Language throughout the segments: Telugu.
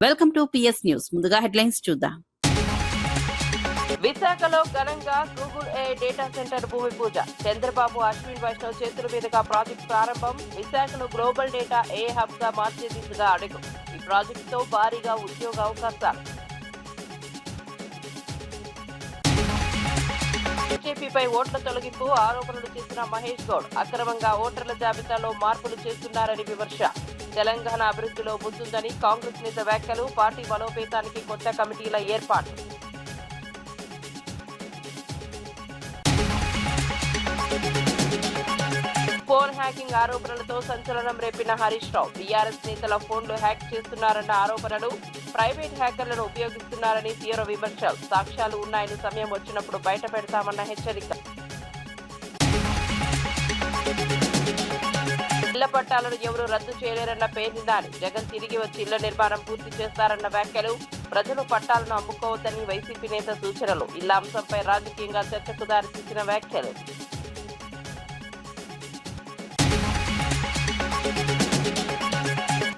Welcome to PS news. ముందుగా హెడ్లైన్స్ చూద్దాం. విశాఖలో ఘనంగా గూగుల్ ఏఐ డేటా సెంటర్ భూమి పూజ. చంద్రబాబు, అశ్విన్ వైష్ణవ్ చేతుల మీదుగా ప్రాజెక్టు ప్రారంభం. విశాఖను గ్లోబల్ డేటా ఏఐ హబ్ గా మార్చే దిశగా అడుగు. ఈ ప్రాజెక్టుతో భారీగా ఉద్యోగ అవకాశాలు. బీజేపీపై ఓట్ల తొలగింపు ఆరోపణలు చేసిన మహేష్ గౌడ్. అక్రమంగా ఓటర్ల జాబితాలో మార్పులు చేస్తున్నారని విమర్శ. తెలంగాణ అభివృద్ధిలో ముందుందని కాంగ్రెస్ నేత వ్యాఖ్యలు. పార్టీ బలోపేతానికి కొత్త కమిటీల ఏర్పాటు. ఫోన్ హ్యాకింగ్ ఆరోపణలతో సంచలనం రేపిన హరీష్ రావు. టీఆర్ఎస్ నేతల ఫోన్లు హ్యాక్ చేస్తున్నారన్న ఆరోపణలు. ప్రైవేట్ హ్యాకర్లను ఉపయోగిస్తున్నారని తీవ్ర విమర్శలు. సాక్ష్యాలు ఉన్నాయని సమయం వచ్చినప్పుడు బయట పెడతామన్న హెచ్చరిక. ఇళ్ల పట్టాలను ఎవరూ రద్దు చేయలేరన్న పేర్ని నాని. జగన్ తిరిగి వచ్చి ఇళ్ల నిర్మాణం పూర్తి చేస్తారన్న వ్యాఖ్యలు. ప్రజలు పట్టాలను అమ్ముకోవద్దని వైసీపీ నేత సూచనలు. ఇళ్ల అంశంపై రాజకీయంగా చర్చకు దారితీసిన వ్యాఖ్యలు.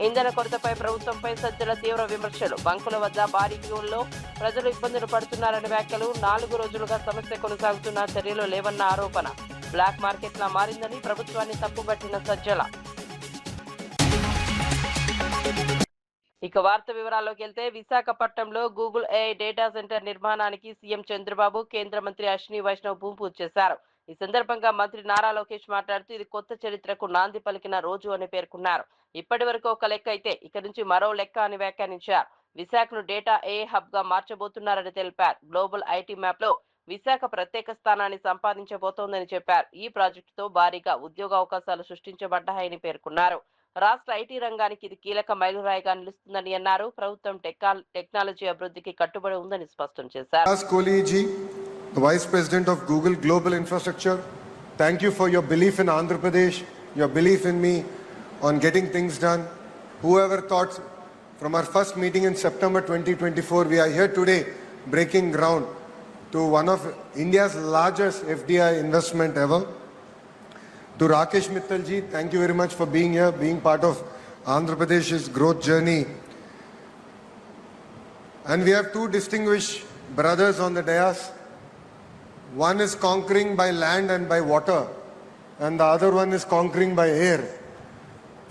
ఇంధన కొరతపై ప్రభుత్వంపై సజ్జల తీవ్ర విమర్శలు. బంకుల వద్ద భారీ క్యూల్లో ప్రజలు ఇబ్బందులు పడుతున్నారని వ్యాఖ్యలు. 4 రోజులుగా సమస్య కొనసాగుతున్న చర్యలు లేవన్న ఆరోపణ. బ్లాక్ మార్కెట్లా మారిందని ప్రభుత్వాన్ని తప్పుబట్టిన సజ్జల. ఇక వార్త వివరాల్లోకి వెళ్తే, విశాఖపట్నంలో గూగుల్ ఏఐ డేటా సెంటర్ నిర్మాణానికి సీఎం చంద్రబాబు, కేంద్ర మంత్రి అశ్విని వైష్ణవ్ భూమి పూజ చేశారు. ఈ సందర్భంగా మంత్రి నారా లోకేష్ మాట్లాడుతూ ఇది కొత్త చరిత్రకు నాంది పలికిన రోజు అని పేర్కొన్నారు. ఇప్పటి వరకు ఒక లెక్క అయితే ఇక నుంచి మరో లెక్క అని వ్యాఖ్యానించారు. విశాఖను డేటా ఏఐ హబ్ గా మార్చబోతున్నారని తెలిపారు. గ్లోబల్ ఐటీ మ్యాప్ లో విశాఖ ప్రత్యేక స్థానాన్ని సంపాదించబోతోందని చెప్పారు. ఈ ప్రాజెక్టుతో భారీగా ఉద్యోగ అవకాశాలు సృష్టించబడ్డాయని పేర్కొన్నారు. రాష్ట్ర ఐటీ రంగానికి ఇది కీలక మైలురాయిగా నిలుస్తుందని అన్నారు. ప్రభుత్వం టెక్నాలజీ అభివృద్ధికి కట్టుబడి ఉందని స్పష్టం చేశారు. The Vice President of Google Global Infrastructure, thank you for your belief in Andhra Pradesh, your belief in me on getting things done. Whoever thought from our first meeting in September 2024, we are here today breaking ground to one of India's largest FDI investment ever. To Rakesh Mittal ji, thank you very much for being here, being part of Andhra Pradesh's growth journey. And we have two distinguished brothers on the dais. One is conquering by land and by water, and the other one is conquering by air.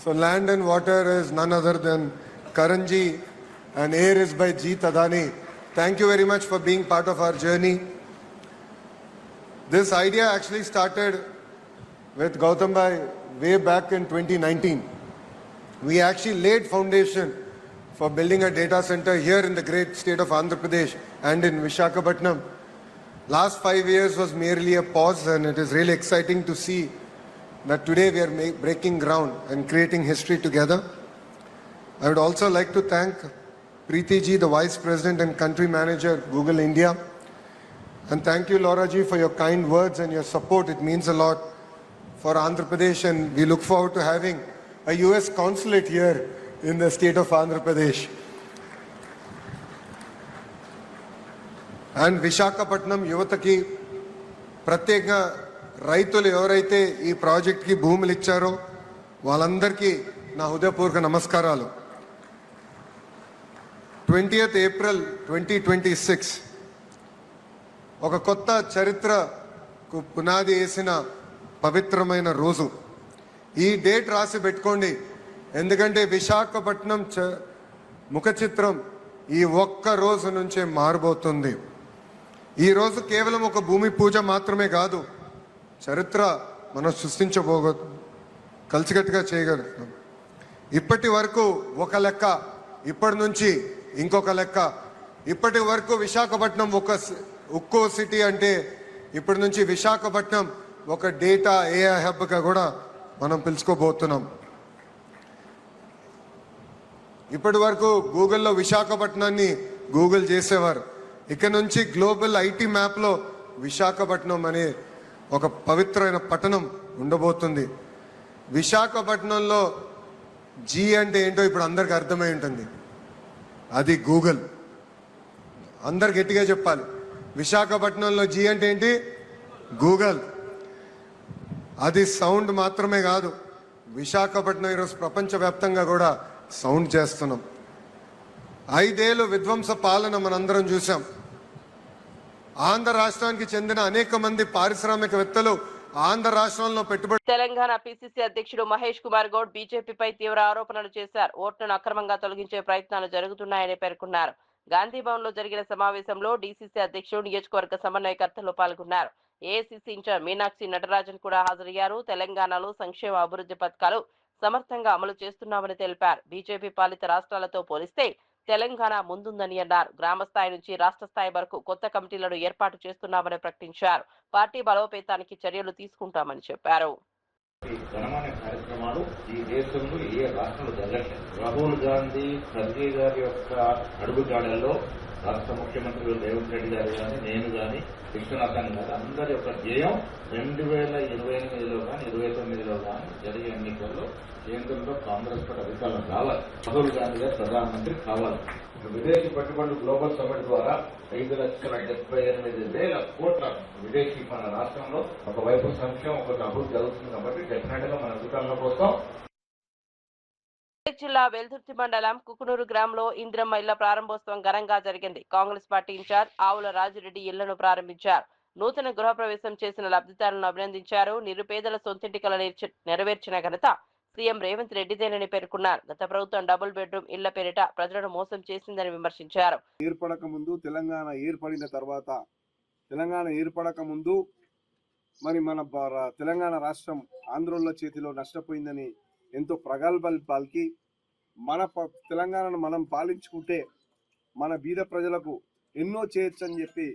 So land and water is none other than Karanji, and air is by Jeet Adani. Thank you very much for being part of our journey. This idea actually started with Gautam Bhai way back in 2019. We actually laid foundation for building a data center here in the great state of Andhra Pradesh and in Visakhapatnam. Last 5 years was merely a pause, and it is really exciting to see that today we are breaking ground and creating history together. I would also like to thank Preeti ji, the Vice President and Country Manager, Google India. And thank you, Laura ji, for your kind words and your support. It means a lot for Andhra Pradesh, and we look forward to having a US consulate here in the state of Andhra Pradesh. And Visakhapatnam యువతకి ప్రత్యేకంగా రైతులు ఎవరైతే ఈ ప్రాజెక్ట్కి భూములు ఇచ్చారో వాళ్ళందరికీ నా హృదయపూర్వక నమస్కారాలు. 20th April 2026 ఒక కొత్త చరిత్రకు పునాది వేసిన పవిత్రమైన రోజు. ఈ డేట్ రాసి పెట్టుకోండి, ఎందుకంటే విశాఖపట్నం ముఖ చిత్రం ఈ ఒక్క రోజు నుంచే మారబోతుంది. ఈ రోజు కేవలం ఒక భూమి పూజ మాత్రమే కాదు, చరిత్ర మనం కలిసికట్టుగా చేయగలుగుతాం. ఇప్పటి వరకు ఒక లెక్క, ఇప్పటి నుంచి ఇంకొక లెక్క. ఇప్పటి వరకు విశాఖపట్నం ఒక ఉక్కో సిటీ అంటే ఇప్పటి నుంచి విశాఖపట్నం ఒక డేటా ఏఐ హబ్గా కూడా మనం పిలుచుకోబోతున్నాం. ఇప్పటి వరకు గూగుల్లో విశాఖపట్నాన్ని గూగుల్ చేసేవారు. ఇక నుంచి గ్లోబల్ ఐటీ మ్యాప్లో విశాఖపట్నం అనే ఒక పవిత్రమైన పట్టణం ఉండబోతుంది. విశాఖపట్నంలో జీ అంటే ఏంటో ఇప్పుడు అందరికి అర్థమై ఉంటుంది, అది గూగుల్. అందరు గట్టిగా చెప్పాలి, విశాఖపట్నంలో జీ అంటే ఏంటి? గూగుల్. అది సౌండ్ మాత్రమే కాదు, విశాఖపట్నం ఈరోజు ప్రపంచవ్యాప్తంగా కూడా సౌండ్ చేస్తున్నాం. 5 ఏళ్ళు విధ్వంస పాలన మనందరం చూసాం. ఆంధ్ర రాష్ట్రానికి చెందిన అనేక మంది పారిశ్రామికవేత్తలు ఆంధ్ర రాష్ట్రంలో పెట్టుబడి. తెలంగాణ పిసిసి అధ్యక్షుడు మహేష్ కుమార్ గౌడ్ బీజేపీపై తీవ్ర ఆరోపణలు చేశారు. ఓట్లను అక్రమంగా తొలగించే ప్రయత్నాలు జరుగుతున్నాయని పేర్కొన్నారు. గాంధీ భవన్ లో జరిగిన సమావేశంలో డీసీసీ అధ్యక్షుడు, నియోజకవర్గ సమన్వయకర్తలు పాల్గొన్నారు. ఏఐసీసీ ఇన్ఛార్జ్ మీనాక్షి నటరాజన్ కూడా హాజరయ్యారు. తెలంగాణలో సంక్షేమ అభివృద్ధి పథకాలు సమర్థంగా అమలు చేస్తున్నామని తెలిపారు. బీజేపీ పాలిత రాష్ట్రాలతో పోలిస్తే తెలంగాణ ముందుందని అన్నారు. గ్రామ స్థాయి నుంచి రాష్ట్ర స్థాయి వరకు కొత్త కమిటీలను ఏర్పాటు చేస్తున్నామని ప్రకటించారు. పార్టీ బలోపేతానికి చర్యలు తీసుకుంటామని చెప్పారు. ఘనమైన కార్యక్రమాలు ఈ దేశంలో ఏ రాష్ట్రంలో జరగట్లేదు. రాహుల్ గాంధీ ఖర్గే గారి యొక్క అడుగుజాడల్లో రాష్ట్ర ముఖ్యమంత్రి రేవంత్ రెడ్డి గారు కానీ, నేను కానీ, విశ్వనాథన్ గారు అందరి యొక్క ధ్యేయం 2028లో కానీ 2029లో కానీ జరిగే ఎన్నికల్లో కేంద్రంలో కాంగ్రెస్ పార్టీ అధికారులు రావాలి. రాహుల్ గాంధీ గారు ప్రధానమంత్రి కావాలి. విదేశీ పెట్టుబడులు గ్లోబల్ సమ్మిట్ ద్వారా 5,78,000 కోట్ల విదేశీ మన రాష్ట్రంలో ఒకవైపు సంక్షేమం, ఒక అభివృద్ధి జరుగుతుంది కాబట్టి డెఫినెట్ గా మన అధికారుల కోసం. జిల్లా వెల్దుర్తి మండలం కుకునూరు గ్రామంలో ఇందిరమ్మ ఇళ్ల ప్రారంభోత్సవం ఘనంగా జరిగింది. కాంగ్రెస్ పార్టీ ఇన్ఛార్జ్ ఆవుల రాజిరెడ్డి ఇళ్లను ప్రారంభించారు. నూతన గృహప్రవేశం చేసిన లబ్ధిదారులను అభినందించారు. నిరుపేదల సొంతింటి కల నెరవేర్చిన ఘనత సీఎం రేవంత్ రెడ్డిదేనని పేర్కొన్నారు. గత ప్రభుత్వం డబుల్ బెడ్రూమ్ ఇళ్ల పేరిట ప్రజలను మోసం చేసిందని విమర్శించారు. ఏర్పడక ముందు, తెలంగాణ ఏర్పడిన తర్వాత, తెలంగాణ ఏర్పడక ముందు మరి మన తెలంగాణ రాష్ట్రం ఆంధ్రోళ్ల చేతిలో నష్టపోయిందని ఎంతో ప్రగల్భాలు పలికి మన తెలంగాణను మనం పాలించుకుంటే మన బీద ప్రజలకు ఎన్నో చేయొచ్చని చెప్పి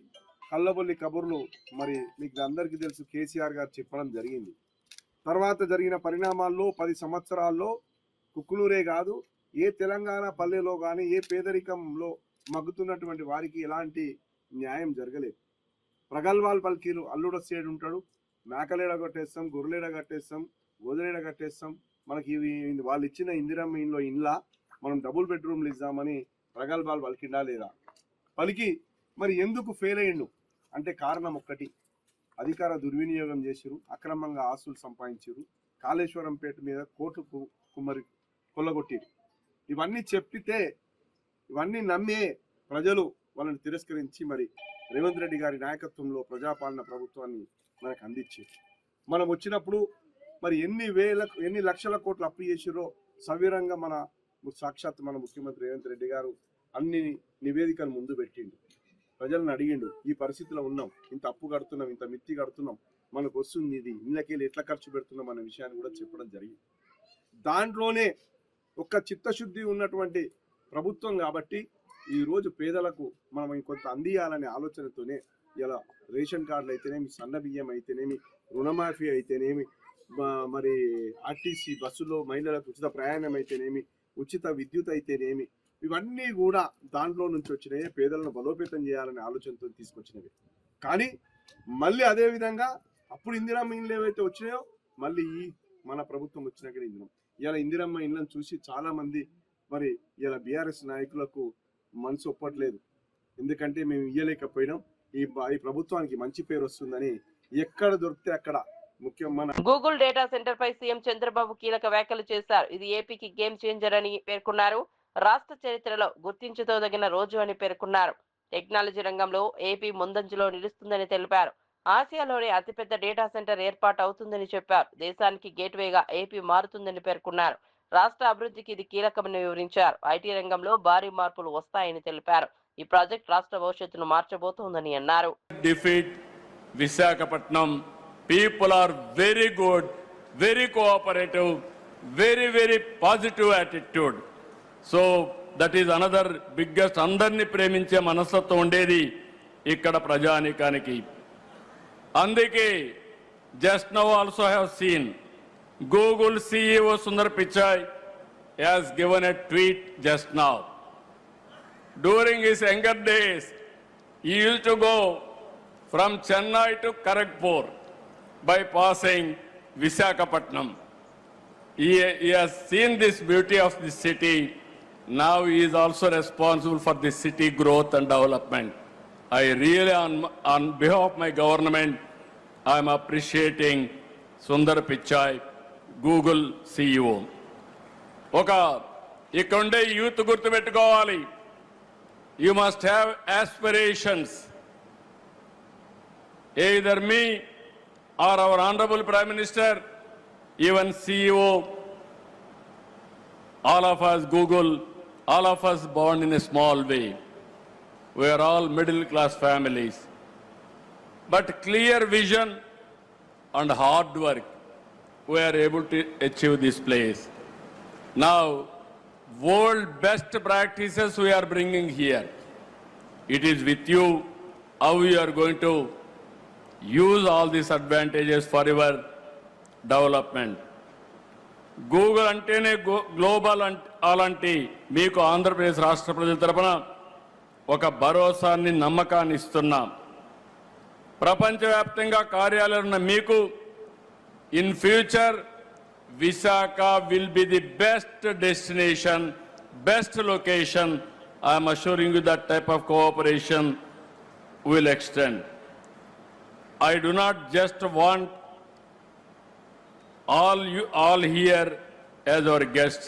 కళ్ళబొల్లి కబుర్లు మరి మీకు అందరికీ తెలుసు కేసీఆర్ గారు చెప్పడం జరిగింది. తర్వాత జరిగిన పరిణామాల్లో 10 సంవత్సరాల్లో కుక్కునూరే కాదు, ఏ తెలంగాణ పల్లెలో కానీ ఏ పేదరికంలో మగ్గుతున్నటువంటి వారికి ఎలాంటి న్యాయం జరగలేదు. ప్రగల్భాలు పలికీలు, అల్లుడ సేడు ఉంటాడు, మేకలేడ కట్టేస్తాం, గొర్రెలేడ కట్టేస్తాం, గోదలేడ కట్టేస్తాం, మనకి వాళ్ళు ఇచ్చిన ఇందిరమ్మ ఇంట్లో ఇండ్ల మనం డబుల్ బెడ్రూమ్లు ఇద్దామని ప్రగల్భాలు పలికిండా లేదా? పలికి మరి ఎందుకు ఫెయిల్ అయ్యిండు అంటే కారణం ఒక్కటి, అధికార దుర్వినియోగం చేసిరు, అక్రమంగా ఆస్తులు సంపాదించారు, కాళేశ్వరం పేట మీద కోట్లు కుమ్మరి కొల్లగొట్టిరు. ఇవన్నీ చెప్పితే ఇవన్నీ నమ్మే ప్రజలు వాళ్ళని తిరస్కరించి మరి రేవంత్ రెడ్డి గారి నాయకత్వంలో ప్రజాపాలన ప్రభుత్వాన్ని మనకు అందించారు. మనం వచ్చినప్పుడు మరి ఎన్ని లక్షల కోట్లు అప్పు చేసిరో సవివరంగా మన సాక్షాత్ మన ముఖ్యమంత్రి రేవంత్ రెడ్డి గారు అన్ని నివేదికలు ముందు పెట్టిండు. ప్రజలను అడిగిండు, ఈ పరిస్థితిలో ఉన్నాం, ఇంత అప్పు కడుతున్నాం, ఇంత మిత్తి కడుతున్నాం, మనకు వస్తుంది ఇది, ఇళ్ళకెళ్ళి ఎట్లా ఖర్చు పెడుతున్నాం అనే విషయాన్ని కూడా చెప్పడం జరిగింది. దాంట్లోనే ఒక చిత్తశుద్ధి ఉన్నటువంటి ప్రభుత్వం కాబట్టి ఈరోజు పేదలకు మనం ఇంకొంత అందియాలనే ఆలోచనతోనే ఇలా రేషన్ కార్డులు అయితేనేమి, సన్న బియ్యం అయితేనేమి, రుణమాఫీ అయితేనేమి, మరి ఆర్టీసీ బస్సులో మహిళలకు ఉచిత ప్రయాణం అయితేనేమి, ఉచిత విద్యుత్ అయితేనేమి, ఇవన్నీ కూడా దాంట్లో నుంచి వచ్చినాయి. పేదలను బలోపేతం చేయాలనే ఆలోచనతో తీసుకొచ్చినవి. కానీ మళ్ళీ అదే విధంగా అప్పుడు ఇందిరమ్మ ఇండ్లు ఏవైతే వచ్చినాయో మళ్ళీ ఈ మన ప్రభుత్వం వచ్చినాక ఇలా ఇందిరమ్మ ఇండ్లను చూసి చాలా మంది మరి ఇలా బీఆర్ఎస్ నాయకులకు మనసు ఒప్పట్లేదు. ఎందుకంటే మేము ఇయ్యలేకపోయినాం, ఈ ప్రభుత్వానికి మంచి పేరు వస్తుందని ఎక్కడ దొరికితే అక్కడ గూగుల్ డేటా సెంటర్ పై సీఎం చంద్రబాబు కీలక వ్యాఖ్యలు చేశారు. ఇది ఏపీకి గేమ్ చేంజర్ అని పేర్కొన్నారు. రాష్ట్ర చరిత్రలో గుర్తించుకోదగిన రోజు అని పేర్కొన్నారు. టెక్నాలజీ రంగంలో ఏపీ ముందంజలో నిలుస్తుందని తెలిపారు. ఆసియాలోనే అతిపెద్ద డేటా సెంటర్ ఏర్పాటు అవుతుందని చెప్పారు. దేశానికి గేట్వేగా ఏపీ మారుతుందని పేర్కొన్నారు. రాష్ట్ర అభివృద్ధికి ఇది కీలకమని వివరించారు. ఐటీ రంగంలో భారీ మార్పులు వస్తాయని తెలిపారు. ఈ ప్రాజెక్ట్ రాష్ట్ర భవిష్యత్తును మార్చబోతోందని అన్నారు. Visakhapatnam people are very good, very cooperative, very positive attitude. So that is another biggest అందర్ని ప్రేమించే మనస్తత్వం ఉండేది ఇక్కడ ప్రజానీకానికి. అందుకే just now also have seen Google CEO Sundar Pichai has given a tweet just now. During his younger days, he used to go from Chennai to Kharagpur by passing Visakhapatnam. He has seen this beauty of the city. Now he is also responsible for the city growth and development. I really, on behalf of my government, I am appreciating Sundar Pichai, Google CEO. ఇక్కడ ఉండే యూత్ గుర్తుపెట్టుకోవాలి, You must have aspirations. Either me or our Honorable Prime Minister, even CEO, all of us, Google, all of us born in a small way. We are all middle class families. But clear vision and hard work, we are able to achieve this place. Now, world best practices we are bringing here. It is with you how you are going to use all these advantages for your development. Google అంటేనే గ్లోబల్ అలాంటి మీకు ఆంధ్రప్రదేశ్ రాష్ట్ర ప్రజల తరపున ఒక భరోసాన్ని నమ్మకాన్ని ఇస్తున్నాం. ప్రపంచవ్యాప్తంగా కార్యాలయాలు ఉన్న మీకు in future Visakha will be the best destination, best location. I'm assuring you that type of cooperation will extend. I do not just want all here as our guests.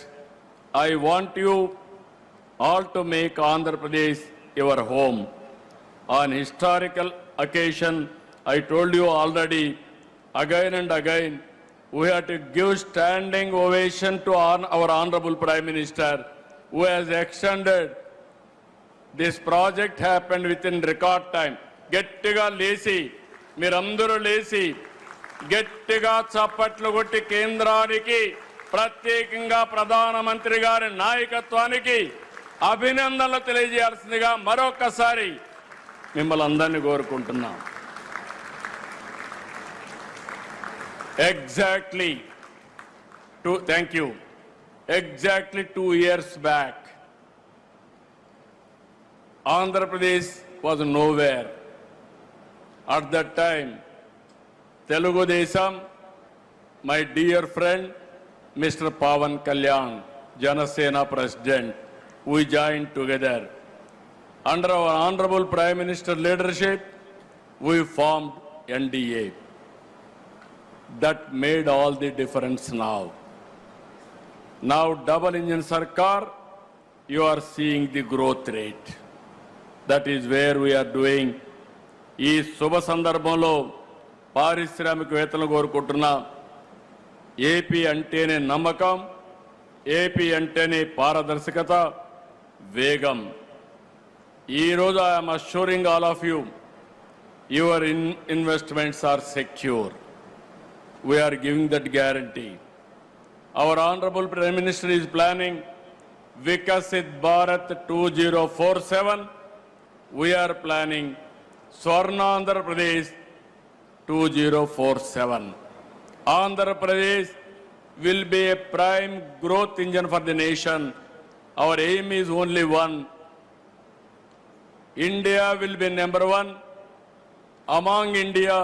I want you all to make Andhra Pradesh your home. On historical occasion, I told you already, again and again, we have to give standing ovation to our Honorable Prime Minister, who has extended. This project happened within record time. గట్టిగా లేచి మీరందరూ లేచి గట్టిగా చప్పట్లు కొట్టి కేంద్రానికి ప్రత్యేకంగా ప్రధానమంత్రి గారి నాయకత్వానికి అభినందనలు తెలియజేయాల్సిందిగా మరొకసారి మిమ్మల్ని అందరినీ కోరుకుంటున్నాం. Exactly 2 years back, Andhra Pradesh was nowhere. At that time, Telugu Desam, my dear friend, Mr. Pawan Kalyan, Janasena President, we joined together. Under our Honorable Prime Minister leadership, we formed NDA. That made all the difference now. Now, double engine Sarkar, you are seeing the growth rate. That is where we are doing. ఈ శుభ సందర్భంలో పారిశ్రామికవేత్తలు కోరుకుంటున్నా, ఏపీ అంటేనే నమ్మకం, ఏపీ అంటేనే పారదర్శకత, వేగం. ఈరోజు I'm assuring all of you, your investments are secure. We're giving that guarantee. Our honourable prime minister is planning Viksit Bharat 2047. We are planning Swarna Andhra Pradesh 2047. Andhra Pradesh will be a prime growth engine for the nation. Our aim is only one. India will be number one. Among India,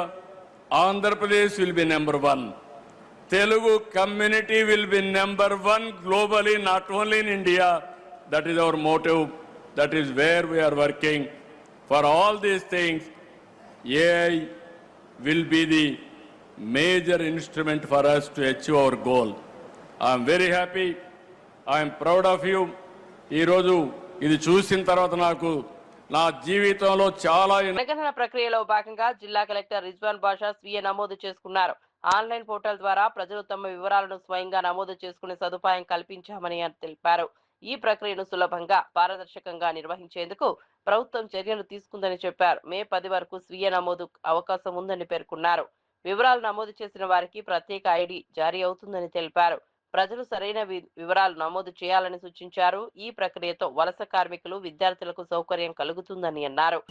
Andhra Pradesh will be number one. Telugu community will be number one globally, not only in India. That is our motive. That is where we are working. For all these things, AI will be the major instrument for us to achieve our goal. I am very happy. I am proud of you. ఈ రోజు ఇది చూసిన తర్వాత నాకు నా జీవితంలో చాలా జనగణన ప్రక్రియలో భాగంగా జిల్లా కలెక్టర్ రిజ్వాన్ బాషా స్వీయ నమోదు చేసుకున్నారు. ఆన్లైన్ పోర్టల్ ద్వారా ప్రజలు తమ వివరాలను స్వయంగా నమోదు చేసుకునే సదుపాయం కల్పించామని తెలిపారు. ఈ ప్రక్రియను సులభంగా, పారదర్శకంగా నిర్వహించేందుకు ప్రభుత్వం చర్యలు తీసుకుందని చెప్పారు. మే 10 వరకు స్వీయ నమోదు అవకాశం ఉందని పేర్కొన్నారు. వివరాలు నమోదు చేసిన వారికి ప్రత్యేక ఐడి జారీ అవుతుందని తెలిపారు. ప్రజలు సరైన వివరాలు నమోదు చేయాలని సూచించారు. ఈ ప్రక్రియతో వలస కార్మికులు, విద్యార్థులకు సౌకర్యం కలుగుతుందని అన్నారు.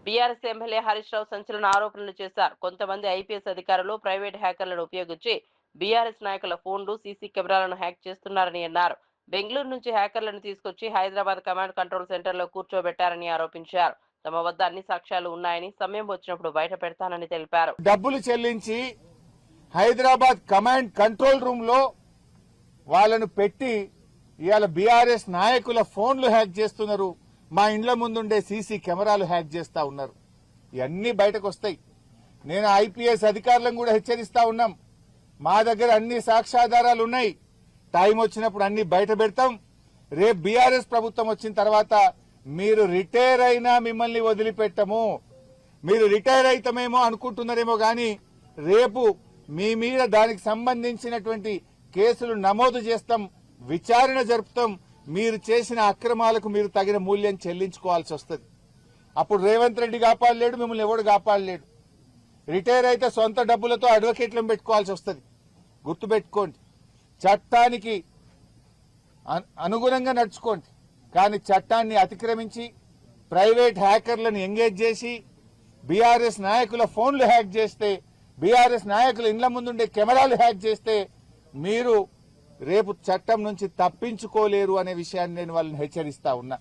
బీఆర్ఎస్ ఎమ్మెల్యే హరీష్ రావు సంచలన ఆరోపణలు చేశారు. కొంతమంది ఐపీఎస్ అధికారులు ప్రైవేట్ హ్యాకర్లను ఉపయోగించి బీఆర్ఎస్ నాయకుల ఫోన్లు, సీసీ కెమెరాలను హ్యాక్ చేస్తున్నారని అన్నారు. బెంగళూరు నుంచి హ్యాకర్లను తీసుకొచ్చి హైదరాబాద్ కమాండ్ కంట్రోల్ సెంటర్లో కూర్చోబెట్టారని ఆరోపించారు. తమ వద్ద అన్ని సాక్ష్యాలు ఉన్నాయని, సమయం వచ్చినప్పుడు బయట పెడతానని తెలిపారు. డబ్బులు చెల్లించి హైదరాబాద్ కమాండ్ కంట్రోల్ రూమ్ లో వాళ్ళను పెట్టి ఇవాళ బీఆర్ఎస్ నాయకుల ఫోన్లు హ్యాక్ చేస్తున్నారు. మా ఇండ్ల ముందుండే సీసీ కెమెరాలు హ్యాక్ చేస్తా ఉన్నారు. ఇవన్నీ బయటకు వస్తాయి. నేను ఐపీఎస్ అధికారులను కూడా హెచ్చరిస్తా ఉన్నాం. మా దగ్గర అన్ని సాక్ష్యాధారాలు ఉన్నాయి. టైం వచ్చినప్పుడు అన్ని బయట పెడతాం. రేపు బీఆర్ఎస్ ప్రభుత్వం వచ్చిన తర్వాత మీరు రిటైర్ అయినా మిమ్మల్ని వదిలిపెట్టము. మీరు రిటైర్ అయితమేమో అనుకుంటున్నారేమో గాని రేపు మీ మీద దానికి సంబంధించినటువంటి కేసులు నమోదు చేస్తాం, విచారణ జరుపుతాం. మీరు చేసిన అక్రమాలకు మీరు తగిన మూల్యం చెల్లించుకోవాల్సి వస్తుంది. అప్పుడు రేవంత్ రెడ్డి కాపాడలేడు, మిమ్మల్ని ఎవడు కాపాడలేడు. రిటైర్ అయితే సొంత డబ్బులతో అడ్వకేట్లను పెట్టుకోవాల్సి వస్తుంది. గుర్తుపెట్టుకోండి, చట్టానికి అనుగుణంగా నడుచుకోండి. కానీ చట్టాన్ని అతిక్రమించి ప్రైవేట్ హ్యాకర్లను ఎంగేజ్ చేసి బీఆర్ఎస్ నాయకుల ఫోన్లు హ్యాక్ చేస్తే, బీఆర్ఎస్ నాయకుల ఇండ్ల ముందుండే కెమెరాలు హ్యాక్ చేస్తే మీరు రేపు చట్టం నుంచి తప్పించుకోలేరు అనే విషయాన్ని నేను వాళ్ళని హెచ్చరిస్తా ఉన్నా.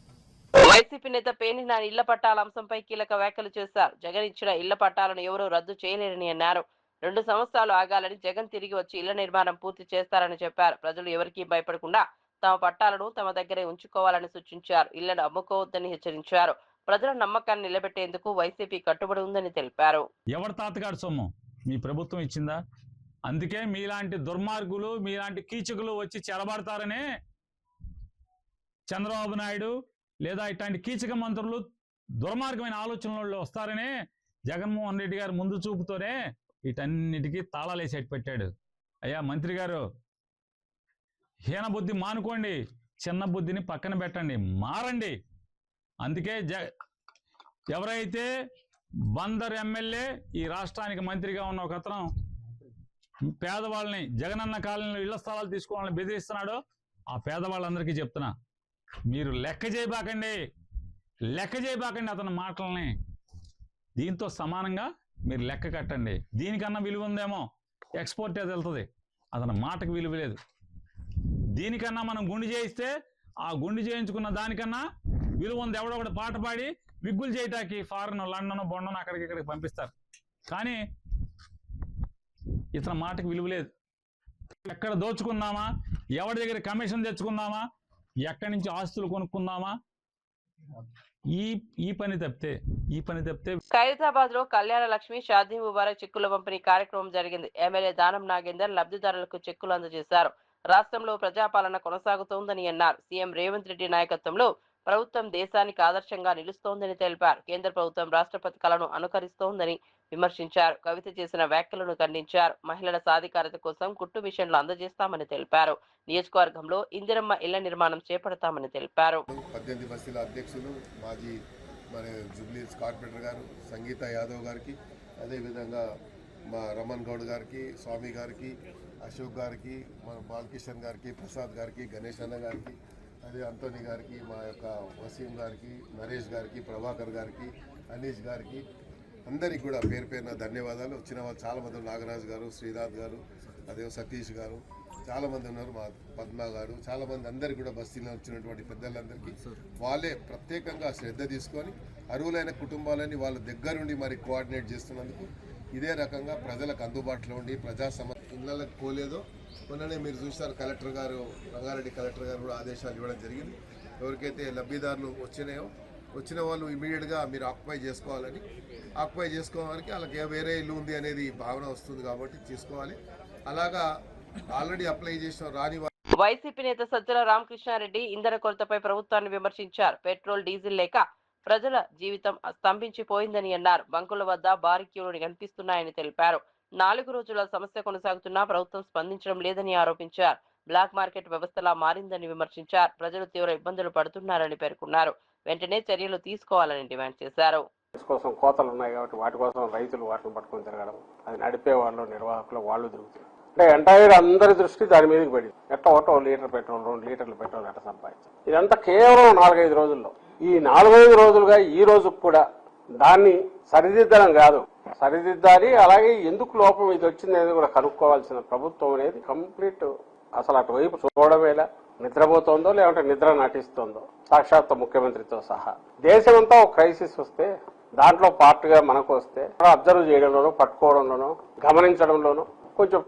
వైసీపీ నేత పేర్ని నాని ఇళ్ల పట్టాల అంశంపై కీలక వ్యాఖ్యలు చేశారు. జగన్ ఇచ్చిన ఇళ్ల పట్టాలను ఎవరూ రద్దు చేయలేరని అన్నారు. 2 సంవత్సరాలు ఆగాలని, జగన్ తిరిగి వచ్చి ఇళ్ల నిర్మాణం పూర్తి చేస్తారని చెప్పారు. ప్రజలు ఎవరికీ భయపడకుండా తమ పట్టాలను తమ దగ్గరే ఉంచుకోవాలని సూచించారు. ఇళ్లను అమ్ముకోవద్దని హెచ్చరించారు. ప్రజల నమ్మకాన్ని నిలబెట్టేందుకు వైసీపీ కట్టుబడి ఉందని తెలిపారు. ఎవరి తాతగారి సొమ్ము మీ ప్రభుత్వం ఇచ్చిందా? అందుకే మీలాంటి దుర్మార్గులు, మీలాంటి కీచకులు వచ్చి చెరబడతారనే చంద్రబాబు నాయుడు లేదా ఇట్లాంటి కీచక మంత్రులు దుర్మార్గమైన ఆలోచనలు వస్తారనే జగన్మోహన్ రెడ్డి గారు ముందు చూపుతోనే వీటన్నిటికీ తాళాలేసేటి పెట్టాడు. అయ్యా మంత్రి గారు, హీన బుద్ధి మానుకోండి, చిన్న బుద్ధిని పక్కన పెట్టండి, మారండి. అందుకే ఎవరైతే బందర్ ఎమ్మెల్యే ఈ రాష్ట్రానికి మంత్రిగా ఉన్న ఒక అతను పేదవాళ్ళని జగనన్న కాలనీలో ఇళ్ల స్థలాలు తీసుకోవాలని బెదిరిస్తున్నాడో ఆ పేదవాళ్ళందరికీ చెప్తున్నా, మీరు లెక్క చేయబాకండి అతని మాటల్ని. దీంతో సమానంగా మీరు లెక్క కట్టండి. దీనికన్నా విలువ ఉందేమో ఎక్స్పోర్ట్ అది వెళ్తుంది, అతని మాటకు విలువ లేదు. దీనికన్నా మనం గుండు చేయిస్తే ఆ గుండు చేయించుకున్న దానికన్నా విలువ ఉంది. ఎవడో ఒకటి పాట పాడి విగ్గులు చేయటానికి ఫారెన్, లండన్, బొండను అక్కడికి ఇక్కడికి పంపిస్తారు. కానీ ఇతని మాటకు విలువ లేదు. ఎక్కడ దోచుకుందామా, ఎవరి దగ్గర కమిషన్ తెచ్చుకుందామా, ఎక్కడి నుంచి ఆస్తులు కొనుక్కుందామా, ఈ పని తప్పితే ఖైరతాబాద్ లో కళ్యాణ లక్ష్మి షాదీ ముబారక్ చెక్కుల పంపిణీ కార్యక్రమం జరిగింది. ఎమ్మెల్యే దానం నాగేందర్ లబ్ధిదారులకు చెక్కులు అందజేశారు. రాష్ట్రంలో ప్రజాపాలన కొనసాగుతోందని అన్నారు. సీఎం రేవంత్ రెడ్డి నాయకత్వంలో ప్రభుత్వం దేశానికి ఆదర్శంగా నిలుస్తోందని తెలిపారు. కేంద్ర ప్రభుత్వం రాష్ట్ర పథకాలను అనుకరిస్తోందని విమర్శించారు. కవిత చేసిన వ్యాఖ్యలను ఖండించారు. మహిళల సాధికారత కోసం కుట్టు మిషన్లు అందజేస్తామని తెలిపారు. నియోజకవర్గంలో ఇందిరమ్మ ఇళ్ల నిర్మాణం చేపడతామని తెలిపారు. 18 బస్తీల అధ్యక్షులు మాజీ మన జూబ్లీస్ కార్పొరేటర్ గారు సంగీత యాదవ్ గారికి, అదేవిధంగా మా రమణ్ గౌడ్ గారికి, స్వామి గారికి, అశోక్ గారికి, మన బాలకిషన్ గారికి, ప్రసాద్ గారికి, గణేష్ అన్న గారికి, అదే అంటోనీ గారికి, మా యొక్క వసీం గారికి, నరేష్ గారికి, ప్రభాకర్ గారికి, అనీష్ గారికి, అందరికి కూడా పేరు పేరున ధన్యవాదాలు. వచ్చిన వాళ్ళు చాలామంది, నాగరాజు గారు, శ్రీనాథ్ గారు, అదే సతీష్ గారు, చాలామంది ఉన్నారు, మా పద్మ గారు, చాలామంది, అందరికీ కూడా బస్తీలో వచ్చినటువంటి పెద్దలందరికీ వాళ్ళే ప్రత్యేకంగా శ్రద్ధ తీసుకొని అర్హులైన కుటుంబాలని వాళ్ళ దగ్గరుండి మరి కోఆర్డినేట్ చేస్తున్నందుకు ఇదే రకంగా ప్రజలకు అందుబాటులో ఉండి ప్రజా ఇళ్ళకి పోలేదో మొన్ననే మీరు చూస్తారు, కలెక్టర్ గారు, రంగారెడ్డి కలెక్టర్ గారు కూడా ఆదేశాలు ఇవ్వడం జరిగింది. ఎవరికైతే లబ్ధిదారులు వచ్చిన వాళ్ళు ఇమీడియట్గా మీరు ఆక్యుపై చేసుకోవాలని, ఆక్యుపై చేసుకోవడానికి వాళ్ళకి వేరే ఇల్లు ఉంది అనేది భావన వస్తుంది కాబట్టి తీసుకోవాలి. అలాగా ఆల్రెడీ అప్లై చేసిన రాని వైసీపీ నేత సజ్జల రామకృష్ణారెడ్డి ఇంధన కొరతపై ప్రభుత్వాన్ని విమర్శించారు. పెట్రోల్, డీజిల్ లేక ప్రజల జీవితం స్తంభించిపోయిందని అన్నారు. బంకుల వద్ద భారీ క్యూలు కనిపిస్తున్నాయని తెలిపారు. 4 రోజుల సమస్య కొనసాగుతున్నా ప్రభుత్వం స్పందించడం లేదని ఆరోపించారు. బ్లాక్ మార్కెట్ వ్యవస్థలా మారిందని విమర్శించారు. ప్రజలు తీవ్ర ఇబ్బందులు పడుతున్నారని పేర్కొన్నారు. వెంటనే చర్యలు తీసుకోవాలని డిమాండ్ చేశారు. కోసం కోతలు ఉన్నాయి కాబట్టి వాటి కోసం రైతులు వాటిని పట్టుకొని తిరగడం, అది నడిపే వాళ్ళు, నిర్వాహకులు వాళ్ళు తిరుగుతారు. అంటే ఎంటైర్ అందరి దృష్టి దాని మీదకి పడింది. ఎట్లా ఒకటో లీటర్ పెట్రోల్, 2 లీటర్లు పెట్రోల్ ఎట్లా సంపాదించాలి. ఇదంతా కేవలం 4-5 రోజుల్లో. ఈ 4-5 రోజులుగా ఈ రోజుకు కూడా దాన్ని సరిదిద్దడం కాదు, సరిదిద్దాలి. అలాగే ఎందుకు లోపం ఇది వచ్చింది అనేది కూడా కనుక్కోవాల్సిన ప్రభుత్వం అనేది కంప్లీట్ అసలు అటువైపు చూడవేలా నిద్రపోతోందో లేదంటే నిద్ర నటిస్తోందో సాక్షాత్ ముఖ్యమంత్రితో సహా. దేశమంతా ఒక క్రైసిస్ వస్తే దాంట్లో పార్ట్గా మనకు వస్తే అబ్జర్వ్ చేయడంలోనూ పట్టుకోవడంలోనూ గమనించడంలోనూ కొంచెం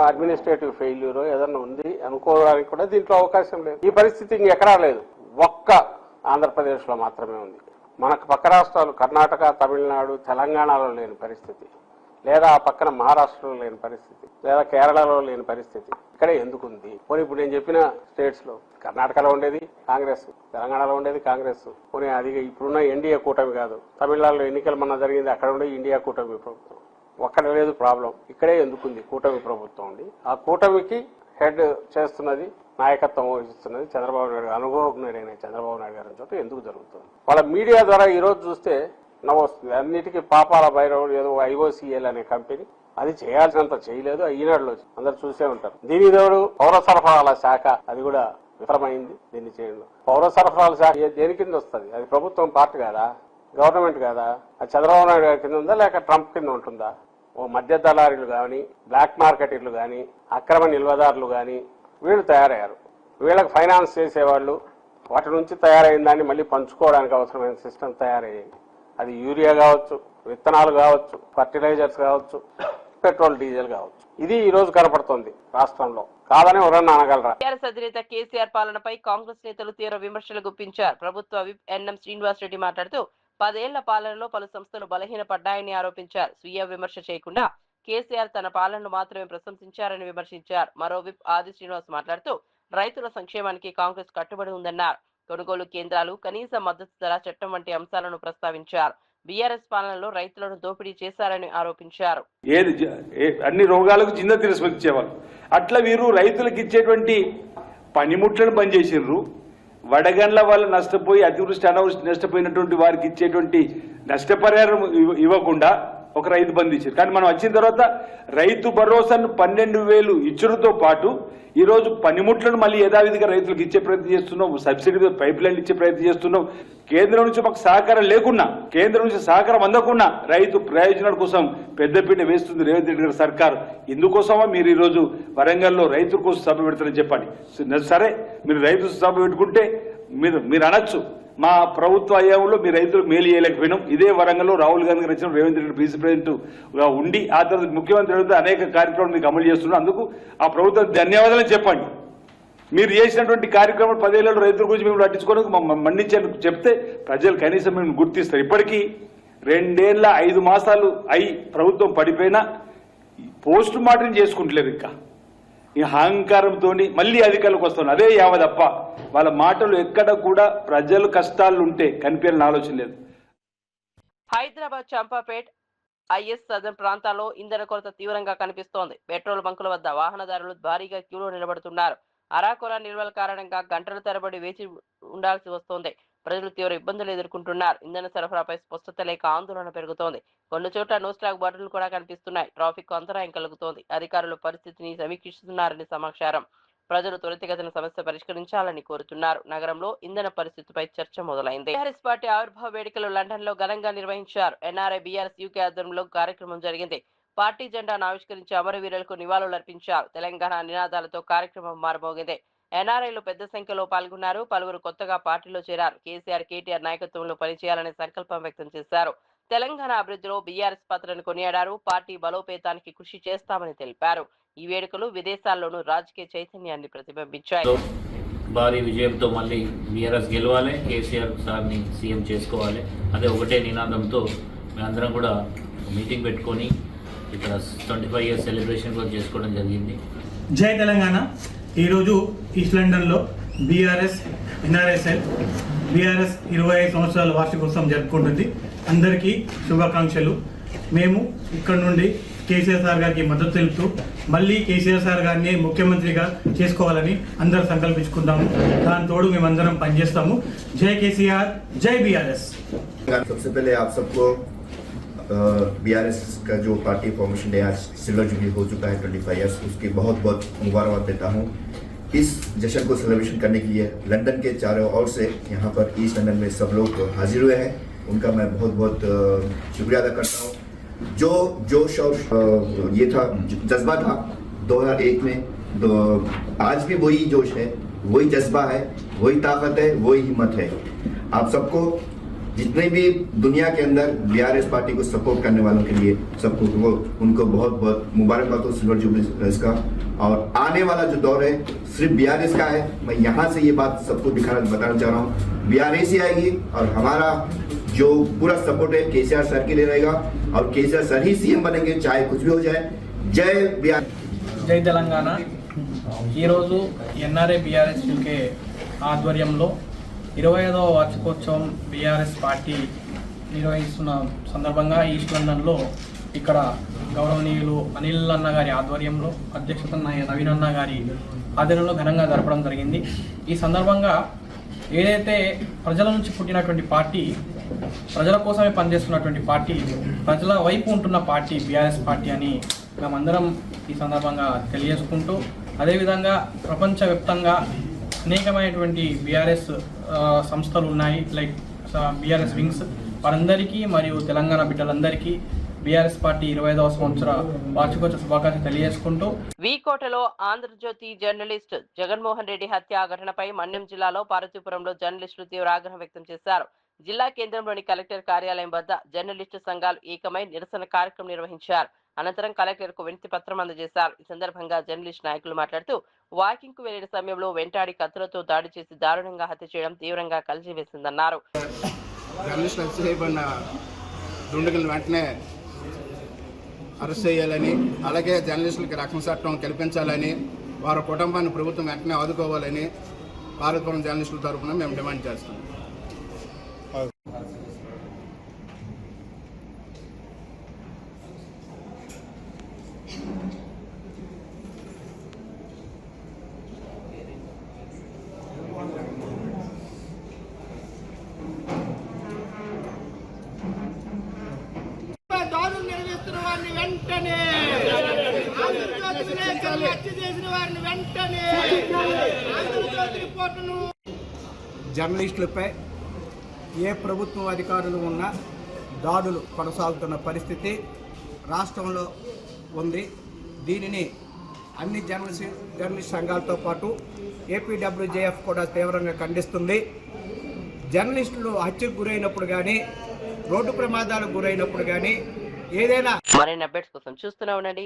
అడ్మినిస్ట్రేటివ్ ఫెయిల్యూర్ ఏదన్నా ఉంది అనుకోవడానికి కూడా దీంట్లో అవకాశం లేదు. ఈ పరిస్థితి ఇంకెక్కడా లేదు, ఒక్క ఆంధ్రప్రదేశ్లో మాత్రమే ఉంది. మనకు పక్క రాష్ట్రాలు కర్ణాటక, తమిళనాడు, తెలంగాణలో లేని పరిస్థితి, లేదా ఆ పక్కన మహారాష్ట్రలో లేని పరిస్థితి, లేదా కేరళలో లేని పరిస్థితి ఇక్కడే ఎందుకు ఉంది? పోనీ ఇప్పుడు నేను చెప్పిన స్టేట్స్ లో కర్ణాటకలో ఉండేది కాంగ్రెస్, తెలంగాణలో ఉండేది కాంగ్రెస్, పోనీ అది ఇప్పుడున్న ఎన్డీఏ కూటమి కాదు. తమిళనాడులో ఎన్నికలు మొన్న జరిగింది, అక్కడ ఉండే ఇండియా కూటమి ప్రభుత్వం. ఒక్కడ లేదు ప్రాబ్లం, ఇక్కడే ఎందుకుంది కూటమి ప్రభుత్వం ఉంది. ఆ కూటమికి హెడ్ చేస్తున్నది, నాయకత్వం వహిస్తున్నది చంద్రబాబు నాయుడు గారు, అనుభవజ్ఞుడైన చంద్రబాబు నాయుడు గారి చోట ఎందుకు జరుగుతుంది? వాళ్ళ మీడియా ద్వారా ఈ రోజు చూస్తే నవ్వొస్తుంది. అన్నిటికీ పాపాల భైరవుడు ఏదో IOCL అనే కంపెనీ అది చేయాల్సినంత చేయలేదు, ఈనాడులో అందరు చూసే ఉంటారు. దీని తోడు పౌర సరఫరాల శాఖ అది కూడా విఫలమైంది. దీన్ని చేయండి. పౌర సరఫరాల శాఖ దేని కింద వస్తుంది? అది ప్రభుత్వం పార్ట్ కాదా, గవర్నమెంట్ కాదా? అది చంద్రబాబు నాయుడు గారి కింద ఉందా లేక ట్రంప్ కింద ఉంటుందా? ఓ మధ్య దళారీలు కానీ, బ్లాక్ మార్కెటర్లు కానీ, అక్రమ నిల్వదారులు కానీ వీళ్ళు తయారయ్యారు. వీళ్ళకి ఫైనాన్స్ చేసేవాళ్ళు వాటి నుంచి తయారైన దాన్ని మళ్ళీ పంచుకోవడానికి అవసరమైన సిస్టమ్ తయారయ్యాయి. అది యూరియా కావచ్చు, విత్తనాలు కావచ్చు, ఫర్టిలైజర్స్ కావచ్చు, పెట్రోల్ డీజిల్ కావచ్చు. ఇది ఈ రోజు కనపడుతోంది రాష్ట్రంలో. కాదని ఎవరన్నా అనగలరా? టీఆర్ఎస్ అధినేత కేసీఆర్ పాలనపై కాంగ్రెస్ నేతలు తీవ్ర విమర్శలు గుప్పించారు. ప్రభుత్వ విప్ ఎన్ఎం శ్రీనివాస్ రెడ్డి మాట్లాడుతూ 10 ఏళ్ల పాలనలో పలు సంస్థలు బలహీనపడ్డాయని ఆరోపించారు. స్వీయ విమర్శ చేయకుండా కేసీఆర్ తన పాలనను మాత్రమే ప్రశంసించారని విమర్శించారు. మరో విప్ ఆది శ్రీనివాస్ మాట్లాడుతూ రైతుల సంక్షేమానికి కాంగ్రెస్ కట్టుబడి ఉందన్నారు. కొనుగోలు కేంద్రాలు, కనీస మద్దతు ధర చట్టం వంటి అంశాలను ప్రస్తావించారు. బీఆర్ఎస్ పాలనలో రైతులను దోపిడీ చేశారని ఆరోపించారు. అన్ని రోగాలకు చిన్న తిరస్కరించేవాళ్ళు, అట్లా వీరు రైతులకు ఇచ్చేటువంటి పనిముట్లను బంద్ చేసిర్రు. వడగండ్ల వల్ల నష్టపోయి అతివృష్టి అనావృష్టి నష్టపోయినటువంటి వారికి ఇచ్చేటువంటి నష్టపరిహారం ఇవ్వకుండా ఒక రైతు బంధు ఇచ్చారు. కానీ మనం వచ్చిన తర్వాత రైతు భరోసాను 12,000 ఇచ్చుడుతో పాటు ఈ రోజు పనిముట్లను మళ్ళీ యథావిధిగా రైతులకు ఇచ్చే ప్రయత్నం చేస్తున్నాం. సబ్సిడీ పైప్ లైన్లు ఇచ్చే ప్రయత్నం చేస్తున్నాం. కేంద్రం నుంచి మాకు సహకారం లేకున్నా, కేంద్రం నుంచి సహకారం అందకుండా రైతు ప్రయోజనాల కోసం పెద్దపీట వేస్తుంది రేవంత్ రెడ్డి గారి సర్కారు. ఇందుకోసమా మీరు ఈ రోజు వరంగల్లో రైతుల కోసం సభ పెడతారని చెప్పండి. సరే, మీరు రైతు సభ పెట్టుకుంటే మీరు అనొచ్చు, మా ప్రభుత్వ హయాంలో మీ రైతులకు మేలు చేయలేకపోయినాం. ఇదే వరంగల్లో రాహుల్ గాంధీ గారు వచ్చిన రేవంత్ రెడ్డి విసి ప్రెసిడెంట్ గా ఉండి ఆ తర్వాత ముఖ్యమంత్రి అనేక కార్యక్రమాలు మీకు అమలు చేస్తున్నారు. అందుకు ఆ ప్రభుత్వం ధన్యవాదాలు చెప్పండి. మీరు చేసినటువంటి కార్యక్రమాలు 10 ఏళ్లలో రైతుల గురించి మేము పట్టించుకోవడానికి మండించేందుకు చెప్తే ప్రజలు కనీసం మేము గుర్తిస్తారు. ఇప్పటికీ 2 ఏళ్ల 5 మాసాలు అయి ప్రభుత్వం పడిపోయినా పోస్ట్ మార్టం చేసుకుంటలేరు. ఇంకా ఈ అహంకారంతో మళ్ళీ అధికారులకు వస్తున్నారు. అదే యావదప్ప వాళ్ళ మాటలు ఎక్కడ కూడా ప్రజలు కష్టాలు ఉంటే కనిపించాలని ఆలోచన లేదు. హైదరాబాద్ చంపాపేట్ ఐఎస్ సదన్ ప్రాంతాల్లో ఇంధన కొరత తీవ్రంగా కనిపిస్తోంది. పెట్రోల్ బంకుల వద్ద వాహనదారులు భారీగా క్యూలో నిలబడుతున్నారు. అరాకొర నిల్వల కారణంగా గంటల తరబడి వేచి ఉండాల్సి వస్తోంది. ప్రజలు తీవ్ర ఇబ్బందులు ఎదుర్కొంటున్నారు. ఇంధన సరఫరాపై స్పష్టత లేక ఆందోళన పెరుగుతోంది. కొన్ని చోట్ల నో స్టాక్ బాటిల్ కూడా కనిపిస్తున్నాయి. ట్రాఫిక్ అంతరాయం కలుగుతోంది. అధికారులు పరిస్థితిని సమీక్షిస్తున్నారని సమాచారం. ప్రజలు త్వరితగతిన సమస్య పరిష్కరించాలని కోరుతున్నారు. నగరంలో ఇంధన పరిస్థితిపై చర్చ మొదలైంది. టీఆర్ఎస్ పార్టీ ఆవిర్భావ వేడుకలు లండన్ లో ఘనంగా నిర్వహించారు. ఎన్ఆర్ఐ బీఆర్ఎస్ యూకే ఆధ్వర్యంలో కార్యక్రమం జరిగింది. పార్టీ జెండాను ఆవిష్కరించి అమరవీరులకు నివాళులర్పించారు. తెలంగాణ నినాదాలతో కార్యక్రమం మారబోగింది. ఎన్ఆర్ఐలు పెద్ద సంఖ్యలో పాల్గొన్నారు. పలువురు కొత్తగా పార్టీలో చేరారు. కేసీఆర్, కేటీఆర్ నాయకత్వంలో పనిచేయాలనే సంకల్పం వ్యక్తం చేశారు. తెలంగాణ అభివృద్ధిలో బీఆర్ఎస్ పాత్రను కొనియాడారు. పార్టీ బలోపేతానికి కృషి చేస్తామని తెలిపారు. ఈ వేడుకలు విదేశాల్లోనూ రాజకీయ చైతన్యాన్ని ప్రతిబింబించాయి. భారీ విజయంతో మళ్ళీ బీఆర్ఎస్ గెలవాలి, కేసీఆర్ సార్ని సీఎం చేసుకోవాలి, అదే ఒకటే నినాదంతో మేమందరం కూడా మీటింగ్ పెట్టుకొని ఇక్కడ 25 ఇయర్స్ సెలబ్రేషన్ కూడా చేసుకోవడం జరిగింది. జై తెలంగాణ. ఈరోజు ఈస్ట్ లండన్లో బీఆర్ఎస్ ఎన్ఆర్ఎస్ఎల్ బీఆర్ఎస్ 25 సంవత్సరాల వార్షికోత్సవం జరుపుకుంటుంది. అందరికీ శుభాకాంక్షలు. మేము ఇక్కడ నుండి కేసీఆర్ సార్ గారికి మద్దతు తెలుపుతూ మళ్ళీ కేసీఆర్ సార్ గారిని ముఖ్యమంత్రిగా చేసుకోవాలని అందరూ సంకల్పించుకుందాము. దాని తోడు మేమందరం పనిచేస్తాము. జై కేసీఆర్, జై బీఆర్ఎస్. सबसे पहले आप सबको बीआरएस का जो पार्टी फॉर्मेशन डे आज सिल्वर जुबली हो चुका है 25 ईयर्स, उसकी बहुत बहुत मुबारकबाद देता हूँ। इस जश्न को सेलिब्रेशन करने के लिए लंदन के चारों ओर से यहाँ पर ईस्ट लंदन में सब लोग हाजिर हुए हैं। उनका मैं बहुत बहुत शुक्रिया अदा करता हूँ। जो जोश और ये था जज्बा था 2001 में, आज भी वही जोश है, वही जज्बा है, वही ताकत है, वही हिम्मत है। आप सबको, जितने भी दुनिया के अंदर बीआरएस पार्टी को सपोर्ट करने वालों के लिए सबको उनको बहुत बहुत मुबारकबाद हो सिल्वर जुबली इसका। और आने वाला जो दौर है सिर्फ बीआरएस का है। मैं यहाँ से ये बात सबको बताना चाह रहा हूँ, बीआरएस ही आएगी और हमारा जो पूरा सपोर्ट है केसीआर सर के लिए रहेगा और केसीआर सर ही सीएम बनेंगे, चाहे कुछ भी हो जाए। जय बीआर, జై తెలంగాణ. ఈరోజు ఎన్ఆర్ఏ బీఆర్ఎస్ యూకే ఆధ్వర్యంలో 25వ వార్షికోత్సవం బీఆర్ఎస్ పార్టీ నిర్వహిస్తున్న సందర్భంగా ఈస్ట్ లండన్లో ఇక్కడ గౌరవనీయులు అనిల్ అన్న గారి ఆధ్వర్యంలో, అధ్యక్షత నవీన్ అన్న గారి ఆధ్వర్యంలో ఘనంగా జరపడం జరిగింది. ఈ సందర్భంగా ఏదైతే ప్రజల నుంచి పుట్టినటువంటి పార్టీ, ప్రజల కోసమే పనిచేస్తున్నటువంటి పార్టీ, ప్రజల వైపు ఉంటున్న పార్టీ బీఆర్ఎస్ పార్టీ అని మేమందరం ఈ సందర్భంగా తెలియజేసుకుంటూ, అదేవిధంగా ప్రపంచవ్యాప్తంగా అనేకమైనటువంటి బీఆర్ఎస్ సంస్థలు ఉన్నాయి, లైక్ బీఆర్ఎస్ వింగ్స్, వారందరికీ మరియు తెలంగాణ బిడ్డలందరికీ బీఆర్ఎస్ పార్టీ 25వ సంవత్సర వార్షికోత్సవ శుభాకాంక్షలు తెలియజేసుకుంటూ, వీకోటలో ఆంధ్రజ్యోతి జర్నలిస్ట్ జగన్మోహన్ రెడ్డి హత్య ఘటనపై మన్యం జిల్లాలో పార్వతీపురంలో జర్నలిస్టులు తీవ్ర ఆగ్రహం వ్యక్తం చేశారు. జిల్లా కేంద్రంలోని కలెక్టర్ కార్యాలయం వద్ద జర్నలిస్టు సంఘాలు ఏకమై నిరసన కార్యక్రమం నిర్వహించారు. అనంతరం కలెక్టర్ కు వినతి పత్రం అందజేశారు. ఈ సందర్భంగా జర్నలిస్ట్ నాయకులు మాట్లాడుతూ, వాకింగ్ కు వెళ్లిన సమయంలో వెంటాడి కత్తులతో దాడి చేసి దారుణంగా హత్య చేయడం తీవ్రంగా కలిసివేసిందన్నారు. వెంటనే అరెస్ట్ చేయాలని, అలాగే జర్నలిస్టులకి రక్షణ చట్టం కల్పించాలని, వారి కుటుంబాన్ని ప్రభుత్వం వెంటనే ఆదుకోవాలని పార్వతీపురం జర్నలిస్టుల తరఫున మేము డిమాండ్ చేస్తున్నాం. జర్నలిస్టులపై ఏ ప్రభుత్వం అధికారులు ఉన్నా దాడులు కొనసాగుతున్న పరిస్థితి రాష్ట్రంలో ఉంది. దీనిని అన్ని జర్నలిస్ట్ సంఘాలతో పాటు ఏపీడబ్ల్యూజేఎఫ్ కూడా తీవ్రంగా ఖండిస్తుంది. జర్నలిస్టులు హత్యకు గురైనప్పుడు కానీ, రోడ్డు ప్రమాదాలకు గురైనప్పుడు కానీ, ఏదైనా మరిన్ని అప్డేట్స్ కోసం చూస్తూనే ఉండండి